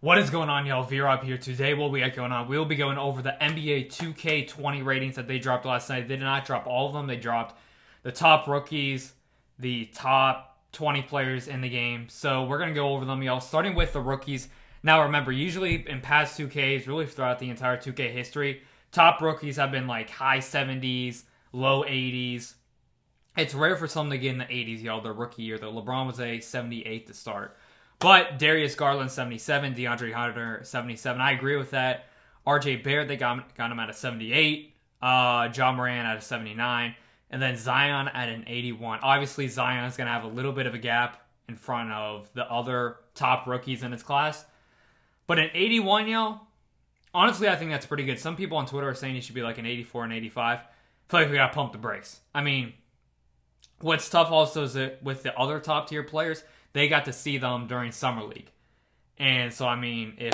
What is going on, y'all? V-Rob here. Today, what we got going on? We'll be going over the NBA 2K20 ratings that they dropped last night. They did not drop all of them. They dropped the top rookies, the top 20 players in the game. So we're going to go over them, y'all, starting with the rookies. Now, remember, usually in past 2Ks, really throughout the entire 2K history, top rookies have been like high 70s, low 80s. It's rare for someone to get in the 80s, y'all, their rookie year. Though LeBron was a 78 to start. But Darius Garland, 77. DeAndre Hunter, 77. I agree with that. RJ Barrett, they got him at a 78. John Moran at a 79. And then Zion at an 81. Obviously, Zion is going to have a little bit of a gap in front of the other top rookies in his class. But an 81, y'all, honestly, I think that's pretty good. Some people on Twitter are saying he should be like an 84 and 85. I feel like we got to pump the brakes. I mean, what's tough also is that with the other top tier players, they got to see them during Summer League. And so, I mean, if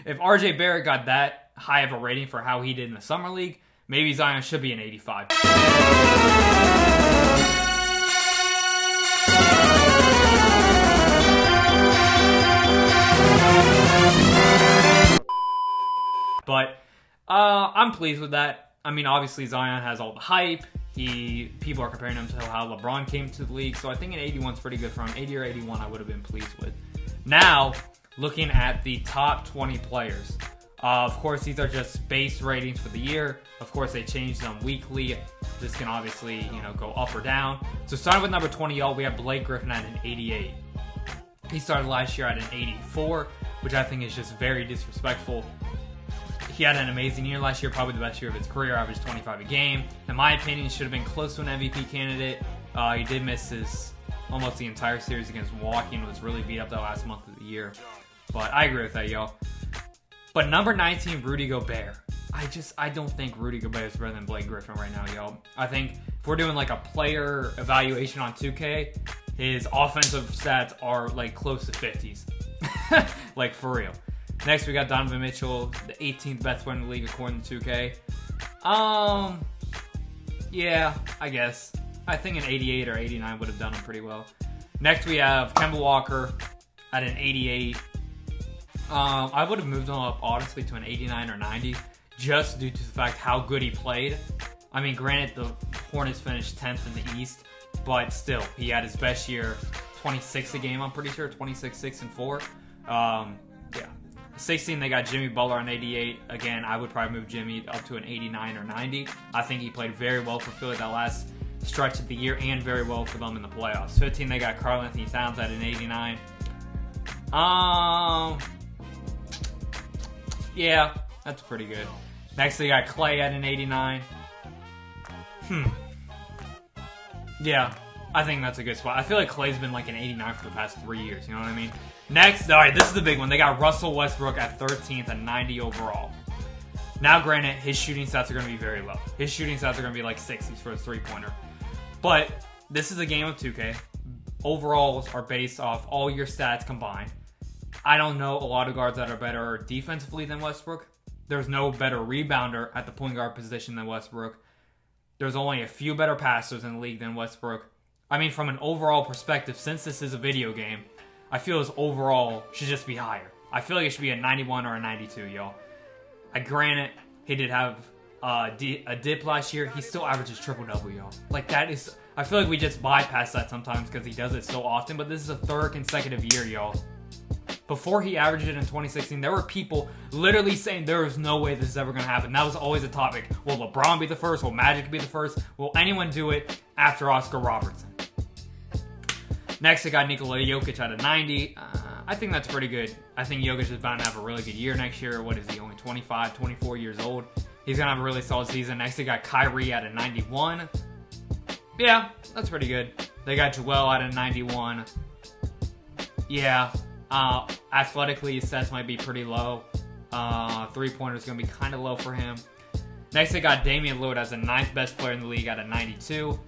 if RJ Barrett got that high of a rating for how he did in the Summer League, maybe Zion should be an 85. But I'm pleased with that. I mean, obviously, Zion has all the hype. People are comparing him to how LeBron came to the league. So I think an 81 is pretty good for him. 80 or 81 I would have been pleased with. Now, looking at the top 20 players. Of course, these are just base ratings for the year. Of course, they change them weekly. This can obviously, go up or down. So starting with number 20, y'all, we have Blake Griffin at an 88. He started last year at an 84, which I think is just very disrespectful. He had an amazing year last year, probably the best year of his career, averaged 25 a game. In my opinion, he should have been close to an MVP candidate. He did miss almost the entire series against Milwaukee and was really beat up that last month of the year. But I agree with that, y'all. But number 19, Rudy Gobert. I don't think Rudy Gobert is better than Blake Griffin right now, y'all. I think if we're doing like a player evaluation on 2K, his offensive stats are like close to 50s. Like for real. Next, we got Donovan Mitchell, the 18th best player in the league according to 2K. Yeah, I guess. I think an 88 or 89 would have done him pretty well. Next, we have Kemba Walker at an 88. I would have moved him up, honestly, to an 89 or 90, just due to the fact how good he played. I mean, granted, the Hornets finished 10th in the East, but still, he had his best year, 26 a game, I'm pretty sure, 26, 6, and 4. Yeah. 16, they got Jimmy Butler on 88. Again, I would probably move Jimmy up to an 89 or 90. I think he played very well for Philly that last stretch of the year and very well for them in the playoffs. 15, they got Karl Anthony Towns at an 89. Yeah, that's pretty good. Next, they got Clay at an 89. Yeah, I think that's a good spot. I feel like Clay's been like an 89 for the past 3 years, you know what I mean? Next, all right, this is the big one. They got Russell Westbrook at 13th at 90 overall. Now, granted, his shooting stats are going to be very low. His shooting stats are going to be like 60s for his three-pointer. But this is a game of 2K. Overalls are based off all your stats combined. I don't know a lot of guards that are better defensively than Westbrook. There's no better rebounder at the point guard position than Westbrook. There's only a few better passers in the league than Westbrook. I mean, from an overall perspective, since this is a video game, I feel his overall should just be higher. I feel like it should be a 91 or a 92, y'all. Granted, he did have a dip last year. He still averages triple-double, y'all. Like, that is... I feel like we just bypass that sometimes because he does it so often, but this is a third consecutive year, y'all. Before he averaged it in 2016, there were people literally saying there is no way this is ever going to happen. That was always a topic. Will LeBron be the first? Will Magic be the first? Will anyone do it after Oscar Robertson? Next, I got Nikola Jokic at a 90. I think that's pretty good. I think Jokic is bound to have a really good year next year. What is he, only 25, 24 years old? He's going to have a really solid season. Next, they got Kyrie at a 91. Yeah, that's pretty good. They got Joel at a 91. Yeah, athletically, his stats might be pretty low. Three-pointer is going to be kind of low for him. Next, they got Damian Lillard as the 9th best player in the league at a 92.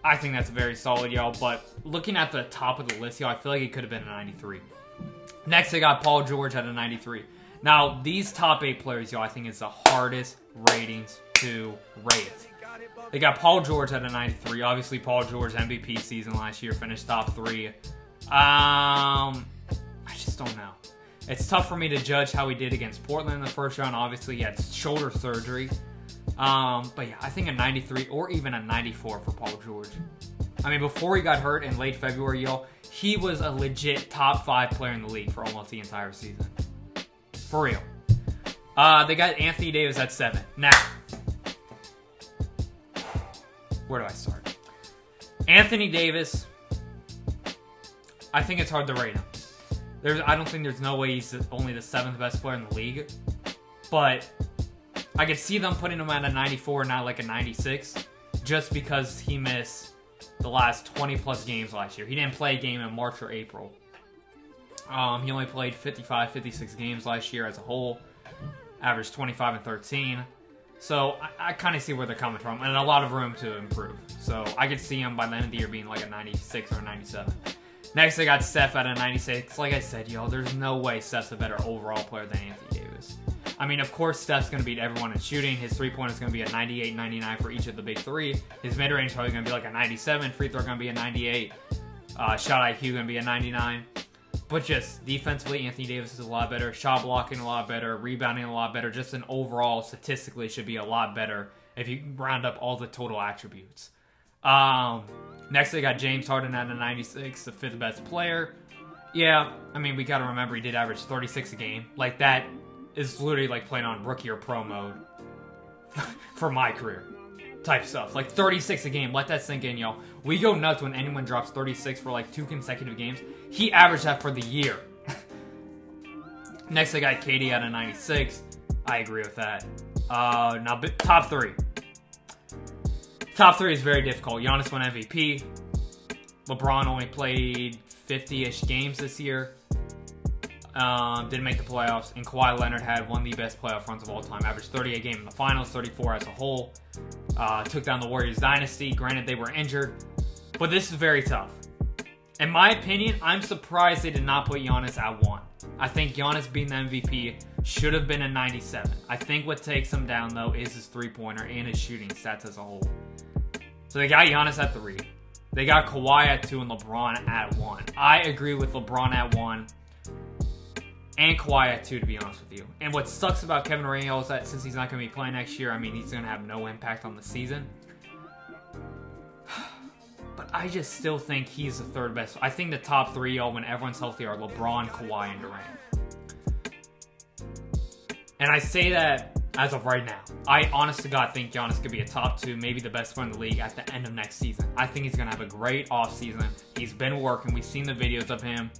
I think that's very solid, y'all. But looking at the top of the list, y'all, I feel like it could have been a 93. Next, they got Paul George at a 93. Now, these top 8 players, y'all, I think it's the hardest ratings to rate. They got Paul George at a 93. Obviously, Paul George MVP season last year, finished top 3. I just don't know. It's tough for me to judge how he did against Portland in the first round. Obviously, he had shoulder surgery. But yeah, I think a 93 or even a 94 for Paul George. I mean, before he got hurt in late February, y'all, he was a legit top 5 player in the league for almost the entire season. For real. They got Anthony Davis at 7. Now, where do I start? Anthony Davis, I think it's hard to rate him. I don't think there's no way he's only the 7th best player in the league. But I could see them putting him at a 94, not like a 96, just because he missed the last 20-plus games last year. He didn't play a game in March or April. He only played 55, 56 games last year as a whole, averaged 25 and 13. So I kind of see where they're coming from, and a lot of room to improve. So I could see him by the end of the year being like a 96 or a 97. Next, they got Steph at a 96. Like I said, there's no way Steph's a better overall player than Anthony Davis. I mean, of course, Steph's going to beat everyone in shooting. His three-pointer is going to be a 98, 99 for each of the big three. His mid-range is probably going to be like a 97. Free throw going to be a 98. Shot IQ going to be a 99. But just defensively, Anthony Davis is a lot better. Shot blocking a lot better. Rebounding a lot better. Just an overall, statistically, should be a lot better if you round up all the total attributes. Next, they got James Harden at a 96, the 5th best player. Yeah, I mean, we got to remember he did average 36 a game. Like, that is literally like playing on rookie or pro mode for my career type stuff. Like 36 a game. Let that sink in, y'all. We go nuts when anyone drops 36 for like 2 consecutive games. He averaged that for the year. Next, I got KD at a 96. I agree with that. Now, top 3. Top 3 is very difficult. Giannis won MVP. LeBron only played 50-ish games this year. Didn't make the playoffs, and Kawhi Leonard had one of the best playoff runs of all time. Averaged 38 games in the finals, 34 as a whole. Took down the Warriors dynasty. Granted, they were injured, but this is very tough. In my opinion, I'm surprised they did not put Giannis at 1. I think Giannis being the MVP should have been a 97. I think what takes him down, though, is his three-pointer and his shooting stats as a whole. So they got Giannis at 3. They got Kawhi at 2 and LeBron at 1. I agree with LeBron at 1. And Kawhi at 2, to be honest with you. And what sucks about Kevin Durant is that since he's not going to be playing next year, I mean, he's going to have no impact on the season. But I just still think he's the 3rd best. I think the top 3, y'all, when everyone's healthy, are LeBron, Kawhi, and Durant. And I say that as of right now. I honest to God think Giannis could be a top 2, maybe the best player in the league at the end of next season. I think he's going to have a great offseason. He's been working. We've seen the videos of him.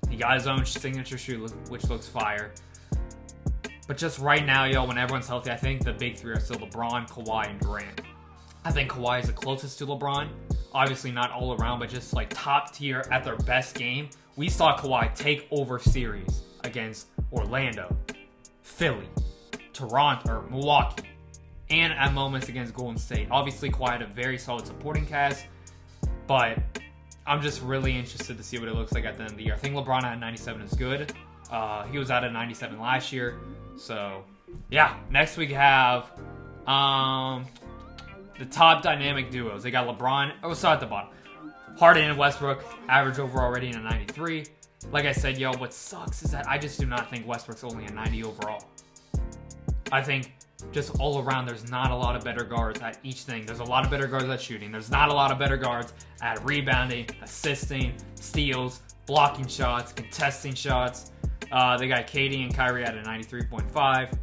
He got his own signature shoe, which looks fire. But just right now, yo, when everyone's healthy, I think the big 3 are still LeBron, Kawhi, and Durant. I think Kawhi is the closest to LeBron. Obviously not all around, but just like top tier at their best game. We saw Kawhi take over series against Orlando, Philly, Toronto, or Milwaukee, and at moments against Golden State. Obviously, Kawhi had a very solid supporting cast, but I'm just really interested to see what it looks like at the end of the year. I think LeBron at 97 is good. He was at a 97 last year. So, yeah. Next we have the top dynamic duos. They got LeBron. Oh, start at the bottom. Harden and Westbrook, average overall rating a 93. Like I said, yo, what sucks is that I just do not think Westbrook's only a 90 overall. I think just all around, there's not a lot of better guards at each thing. There's a lot of better guards at shooting. There's not a lot of better guards at rebounding, assisting, steals, blocking shots, contesting shots. They got KD and Kyrie at a 93.5.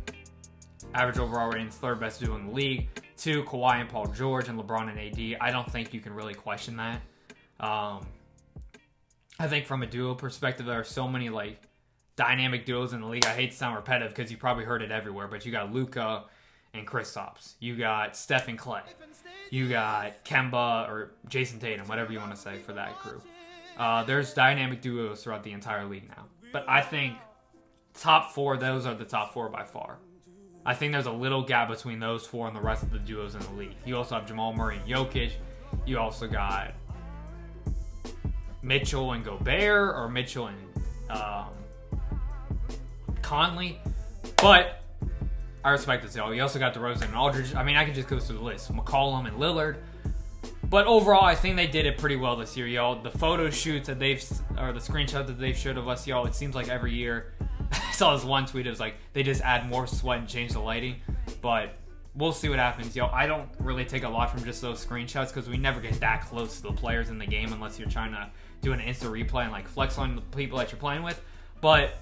Average overall rating, 3rd best duo in the league. 2, Kawhi and Paul George, and LeBron and AD. I don't think you can really question that. I think from a duo perspective, there are so many like dynamic duos in the league. I hate to sound repetitive because you probably heard it everywhere, but you got Luka and Kristaps. You got Steph and Clay. You got Kemba or Jason Tatum, whatever you want to say for that group. There's dynamic duos throughout the entire league now. But I think top 4, those are the top 4 by far. I think there's a little gap between those 4 and the rest of the duos in the league. You also have Jamal Murray and Jokic. You also got Mitchell and Gobert, or Mitchell and Conley. But I respect this, y'all. You also got DeRozan and Aldridge. I mean, I could just go through the list. McCollum and Lillard. But overall, I think they did it pretty well this year, y'all. The photo shoots that or the screenshots that they've showed of us, y'all, it seems like every year. I saw this one tweet, it was like, they just add more sweat and change the lighting. But we'll see what happens, yo. I don't really take a lot from just those screenshots because we never get that close to the players in the game unless you're trying to do an instant replay and like flex on the people that you're playing with. But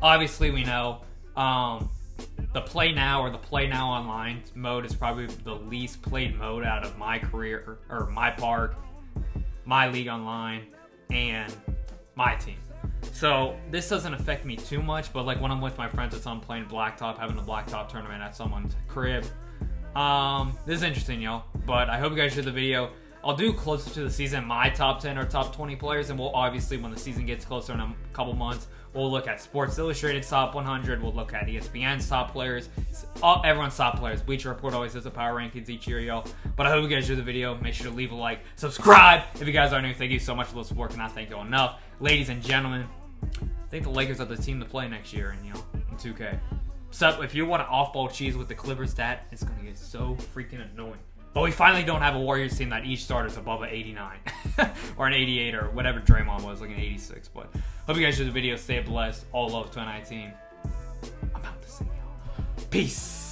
obviously we know the Play Now or the Play Now Online mode is probably the least played mode out of my career, or my park, my league online, and my team. So this doesn't affect me too much, but like when I'm with my friends, it's I'm playing Blacktop, having a Blacktop tournament at someone's crib. This is interesting, y'all. But I hope you guys enjoyed the video. I'll do closer to the season my top 10 or top 20 players, and we'll obviously, when the season gets closer in a couple months, we'll look at Sports Illustrated's top 100. We'll look at ESPN's top players, everyone's top players. Bleacher Report always does the power rankings each year, y'all. But I hope you guys enjoyed the video. Make sure to leave a like, subscribe if you guys are new. Thank you so much for the support. Cannot thank you enough, ladies and gentlemen. I think the Lakers are the team to play next year, and in 2K. So if you want an off-ball cheese with the Clippers stat, it's gonna get so freaking annoying. But we finally don't have a Warriors team that each starter's above an 89. or an 88 or whatever Draymond was, like an 86. But hope you guys enjoyed the video. Stay blessed. All love to NI team. I'm out to see y'all. Peace.